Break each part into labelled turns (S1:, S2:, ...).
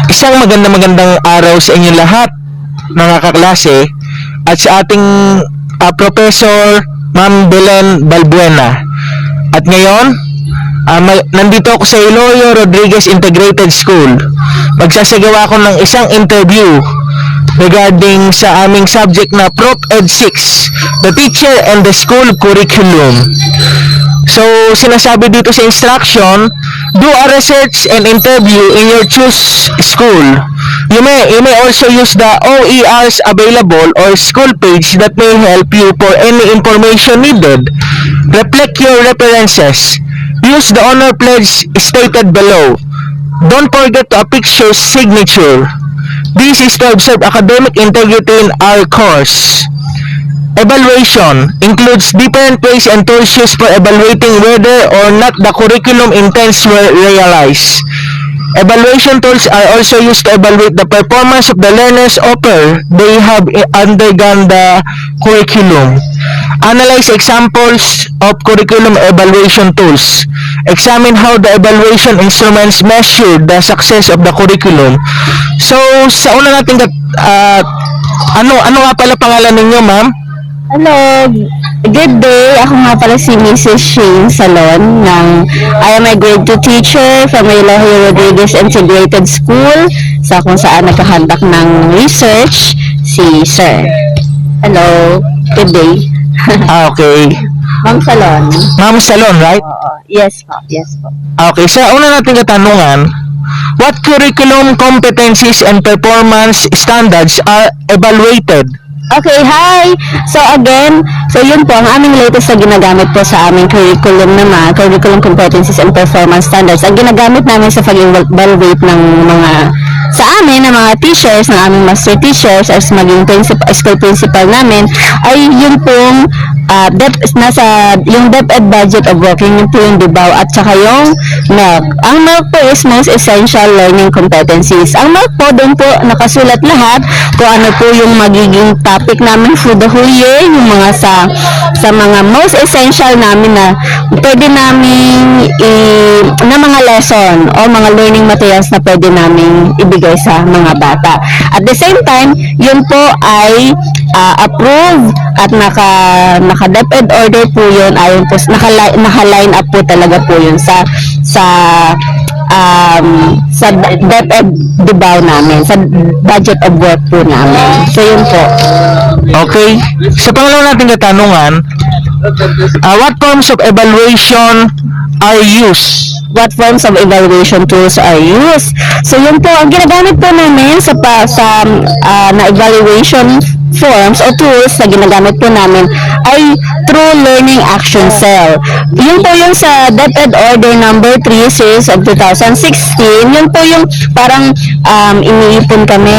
S1: Isang magandang araw sa inyong lahat, mga kaklase, at sa ating Professor Ma'am Belen Balbuena. At ngayon, nandito ako sa Iloilo Rodriguez Integrated School. Magsasagawa ako ng isang interview regarding sa aming subject na Prop Ed 6, the teacher and the school curriculum. So, sinasabi dito sa instruction, do a research and interview in your choose school. You may also use the OERs available or school page that may help you for any information needed. Reflect your references. Use the honor pledge stated below. Don't forget to affix your signature. This is to observe academic integrity in our course. Evaluation includes different ways and tools used for evaluating whether or not the curriculum intents were realized. Evaluation tools are also used to evaluate the performance of the learners after they have undergone the curriculum. Analyze examples of curriculum evaluation tools. Examine how the evaluation instruments measure the success of the curriculum. So, sa una natin, ano nga pala pangalan ninyo, ma'am?
S2: Hello, good day. Ako nga pala si Mrs. Shane Salon I am a grade 2 teacher from Iloilo Rodriguez Integrated School kung saan nagkahandak ng research si Sir. Hello, good day.
S1: Okay.
S2: Ma'am Salon.
S1: Ma'am Salon, right?
S2: Yes po, yes po.
S1: Okay, sa una nating katanungan, what curriculum competencies and performance standards are evaluated?
S2: Okay, hi! So again, yun po, ang aming latest na ginagamit po sa aming curriculum naman, curriculum competencies and performance standards. Ang ginagamit namin sa pag-evaluate ng sa amin, ng mga teachers, ng aming master teachers, as maging school principal namin, ay yun pong yung DepEd budget of working, yun po yung DIBAW, at saka yung MELC. Ang MELC po is most essential learning competencies. Ang MELC po, doon po nakasulat lahat kung ano po yung magiging topic namin for the whole year, yung mga sa mga most essential namin na pwede namin na mga lesson o mga learning materials na pwede namin ibigay sa mga bata. At the same time, yun po ay approve at naka-DepEd order po yun, ayon po, naka-line up po talaga po yun sa DepEd DIBAW namin, sa budget of work po namin. So yun po.
S1: Okay. Sa pangalawa natin katanungan, what forms of evaluation are used?
S2: What forms of evaluation tools are used? So yun po, ang ginagamit po namin sa na evaluation forms o tools na ginagamit po namin ay True Learning Action Cell. Yun po yung sa DepEd Order number 3 series of 2016. Yun po yung parang iniipon kami,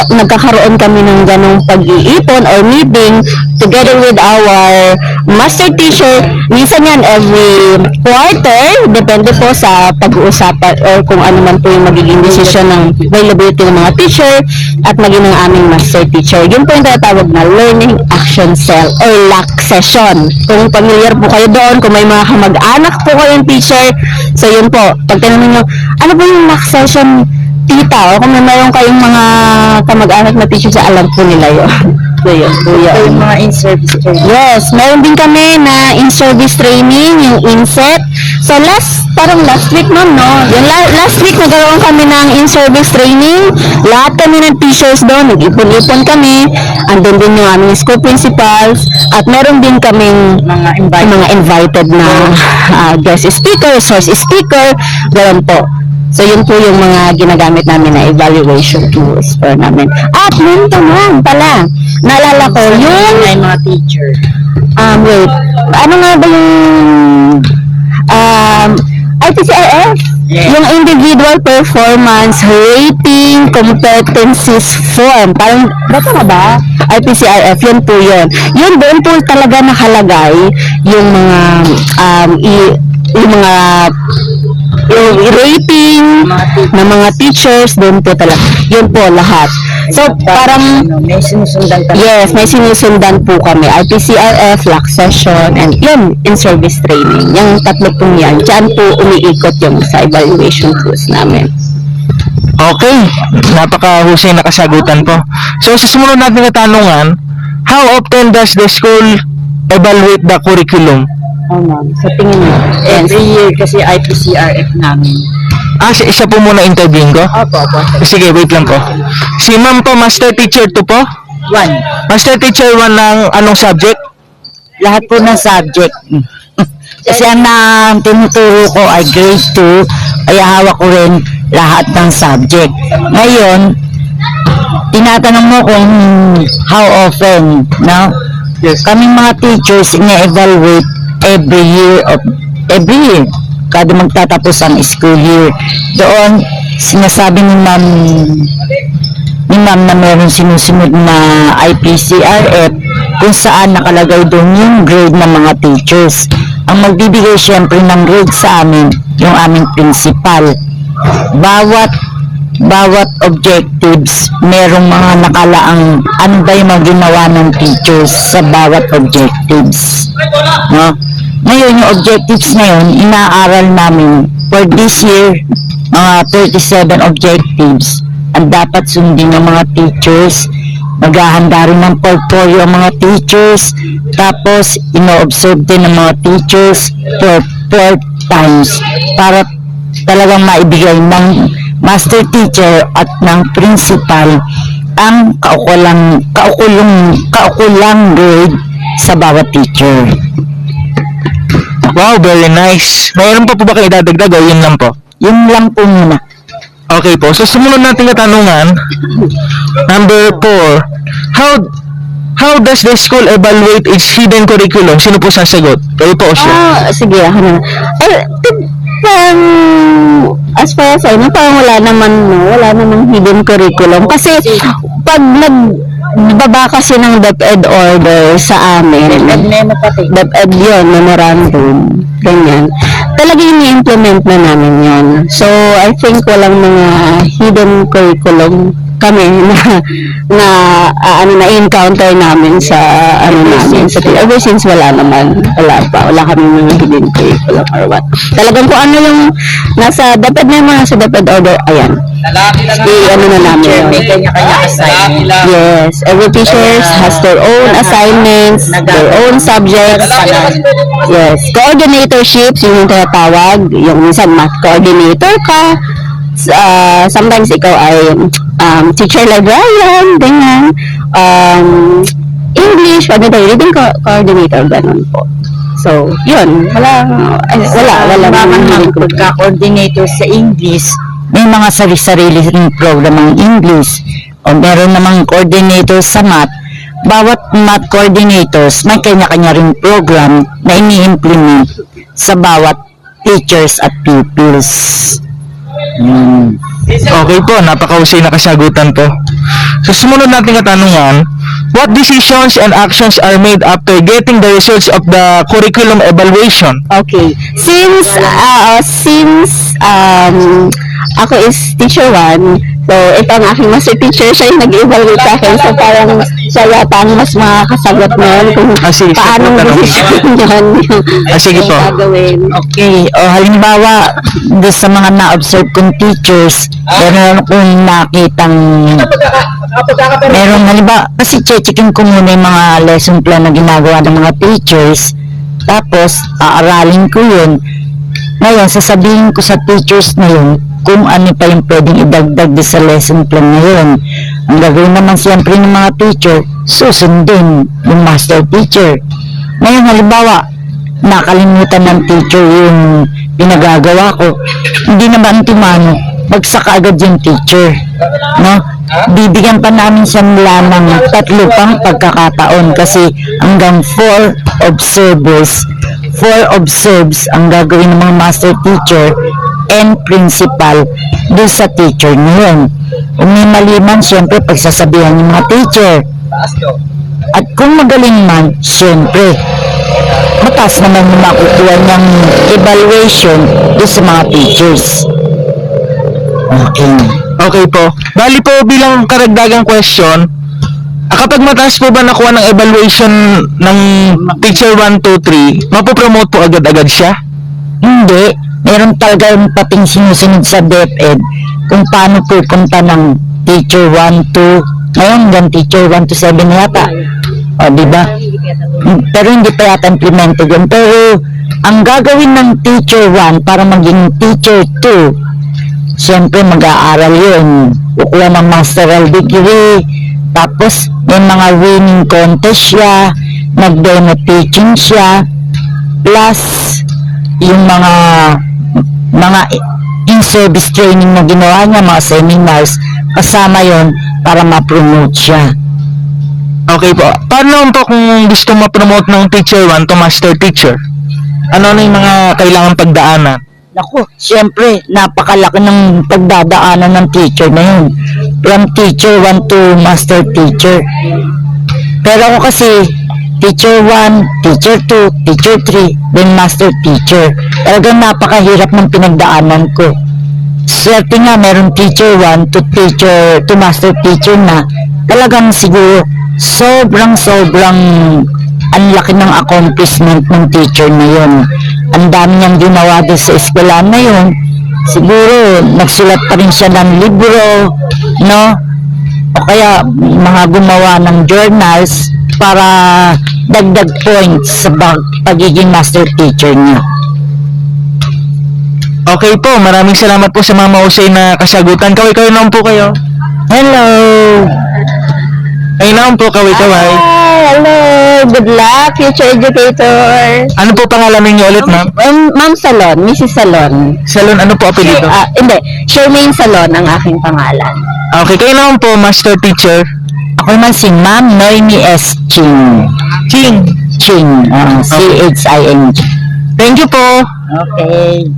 S2: nagkakaroon kami ng ganong pag-iipon or meeting together with our master teacher. Minsan yan every quarter, depende po sa pag-uusapan or kung ano man po yung magiging decision ng availability ng mga teacher at maging ng aming master teacher. Yun po yung tinatawag na Learning Action Cell or LAC session. Kung familiar po kayo doon, kung may mga kamag-anak po kayong teacher, so yun po, pag tinanong nyo, ano po yung LAC session, tita? O kung may mayroon kayong mga kamag-anak na teacher, sa alam po nila yun. So yun po yun. So yung mga in-service training. Yes, meron din kami na in-service training, yung inset. So parang last week no? Yung last week nagkaroon kami ng in-service training. Lahat kami ng teachers doon, nag-ipon-ipon kami. Andun din yung aming school principals. At meron din kaming mga invited na guest speaker, source speaker. Ganoon po. So yun po yung mga ginagamit namin na evaluation tools for namin. At meron naman pala. Naalala ko yung mga teacher. Wait. Ano nga ba yung IPCRF? Yeah. Yung individual performance rating competencies form. Parang, ba't na ba? IPCRF, yun po yun. Yun doon po talaga nakalagay yung mga yung rating ng mga teachers, doon po talaga. Yun po lahat. So, parang, may sinusundan kami. Yes, may sinusundan po kami. IPCRF, LAC session, and yun, in-service training. Yung tatlo pong yan. Diyan po umiikot yung sa evaluation tools namin.
S1: Okay, napakahusay na kasagutan po. So sa sumunod natin na tanungan, how often does the school evaluate the curriculum?
S2: Sa tingin mo?
S3: Every year kasi IPCRF namin.
S1: Isa po muna interviewin ko.
S3: Opo.
S1: Sige, wait lang po. Si ma'am po, master teacher 2 po?
S3: 1.
S1: Master teacher 1 ng anong subject?
S3: Lahat po ng subject. Kasi ang tinuturo ko ay grade 2, kaya hawak ko rin lahat ng subject. Ngayon, tinatanong mo kung how often, no?
S1: Yes.
S3: Kaming mga teachers ina-evaluate every year, kada magtatapos ang school year. Doon, sinasabi ni ma'am na meron sinusunod na IPCRF kung saan nakalagay doon yung grade ng mga teachers. Ang magbibigay syempre ng grade sa amin, yung aming principal. Bawat objectives, merong mga nakalaang ano ba yung mga ginawa ng teachers sa bawat objectives. No? Ngayon, yung objectives na yun, inaaral namin for this year, mga 37 objectives ang dapat sundin ng mga teachers. Maghahanda rin ng portfolio ang mga teachers, tapos ino-observe din ng mga teachers for 4 times para talagang maibigay ng master teacher at ng principal ang kaukulang grade sa bawat teacher.
S1: Wow, very nice. Mayroon pa po ba kayo idadagdag o yun lang po?
S3: Yun lang po muna.
S1: Okay po. So sumunod natin na tanungan. Number 4. How does the school evaluate its hidden curriculum? Sino po sasagot? Kayo po o siya?
S2: Sige, ako na. Parang, as far as I know, parang wala namang hidden curriculum. Kasi, pag nagbaba kasi ng DepEd order sa amin, DepEd yun, memorandum, ganyan. Talagang i-implement na namin yun. So, I think walang mga hidden curriculum kami na encounter namin sa ever since wala kami mga hidden curriculum or what. Talagang kung ano yung nasa DepEd na yung mga sa DepEd order, ayan. Na namin yun.
S3: May kanya-kanya assignment.
S2: Yes, every teacher has their own assignments, their own subjects. Yes, coordinatorships, yung tinatawag, yung minsan math coordinator ka, sometimes ikaw ay teacher librarian, ganyan, English, reading coordinator, ganun po. So, yun, wala
S3: Mga pagka-coordinator sa English, may mga sarili-sarili ring program ng English. O meron namang coordinator sa math. Bawat math coordinators, may kanya-kanya ring program na ini-implement sa bawat teachers at pupils.
S1: Okay po, napakahusay na kasagutan po. So sumunod natin katanungan, what decisions and actions are made after getting the results of the curriculum evaluation?
S2: Okay. Since ako is teacher 1, so ito ang aking master teacher, siya yung nag-evaluate sa akin. So parang siya yata ang mas makakasagot ngayon kung
S1: Sige,
S2: paano decision yun
S1: sige po.
S2: gagawin.
S3: Okay, o halimbawa, doon sa mga na-observe kong teachers, meron akong nakitang meron halimbawa, kasi checkin ko muna yung mga lesson plan na ginagawa ng mga teachers, tapos aaralin ko yun. Ngayon, sasabihin ko sa teachers na yun kung ano pa yung pwedeng idagdag sa lesson plan na yun. Ang gagawin naman siyempre ng mga teacher, susundin yung master teacher. Ngayon, halimbawa, nakalimutan ng teacher yung pinagagawa ko, hindi naman timano, magsaka agad yung teacher. No? Bibigyan pa namin siya nila ng 3 pang pagkakataon kasi hanggang 4 observes ang gagawin ng mga master teacher and principal doon sa teacher niyon. Kung may mali man, syempre pagsasabihan ng mga teacher. At kung magaling man, syempre mataas naman yung makukuha ng evaluation doon sa mga teachers.
S1: Okay po. Bali po bilang karagdagang question, kapag mataas po ba nakuha ng evaluation ng teacher 1, 2, 3, mapopromote po agad-agad siya?
S3: Hindi. Meron talaga yung pating sinusunod sa DepEd kung paano pupunta ng teacher 1 to, ngayon hanggang teacher 1 to 7 na yata. O, di ba? Pero hindi pa yata implemented yun. Pero, ang gagawin ng teacher 1 para maging teacher 2, siyempre mag-aaral yun. Kukuha ng masteral degree, tapos may mga winning contest siya, nag-demo teaching siya, plus yung mga in-service training na ginawa niya, mga seminars, kasama yon para ma-promote siya.
S1: Okay po. Paano po kung gusto ma-promote ng teacher 1 to master teacher? Ano na yung mga kailangan pagdaanan?
S3: Naku, siyempre, napakalaki ng pagdadaanan ng teacher na yun. From teacher 1 to master teacher. Pero ako kasi, teacher 1, teacher 2, teacher 3, then master teacher. Talagang napakahirap ng pinagdaanan ko. Swerte nga, meron teacher 1 to master teacher na. Talagang siguro, sobrang ang laki ng accomplishment ng teacher na yun. Ang dami niyang ginawa doon sa eskwelahan na yun. Siguro, nagsulat pa rin siya ng libro, no? O kaya, mga gumawa ng journals para dagdag points sa pagiging master teacher niya.
S1: Okay po, maraming salamat po sa mga mahusay na kasagutan. Kaway-kaway naman po kayo.
S3: Hello!
S1: Ay naman po, kaway-kaway.
S2: Hi, hello. Good luck, future educator.
S1: Ano po pangalan ninyo ulit, ma'am?
S2: Ma'am Salon, Mrs. Salon.
S1: Salon, ano po apelido?
S2: Hindi, Charmaine Salon ang aking pangalan.
S1: Okay, kayo naman po, master teacher.
S3: Ako naman si Ma'am Noemi S. Ching.
S1: Ching.
S3: Ching, C-H-I-N-G.
S1: Thank you po.
S3: Okay.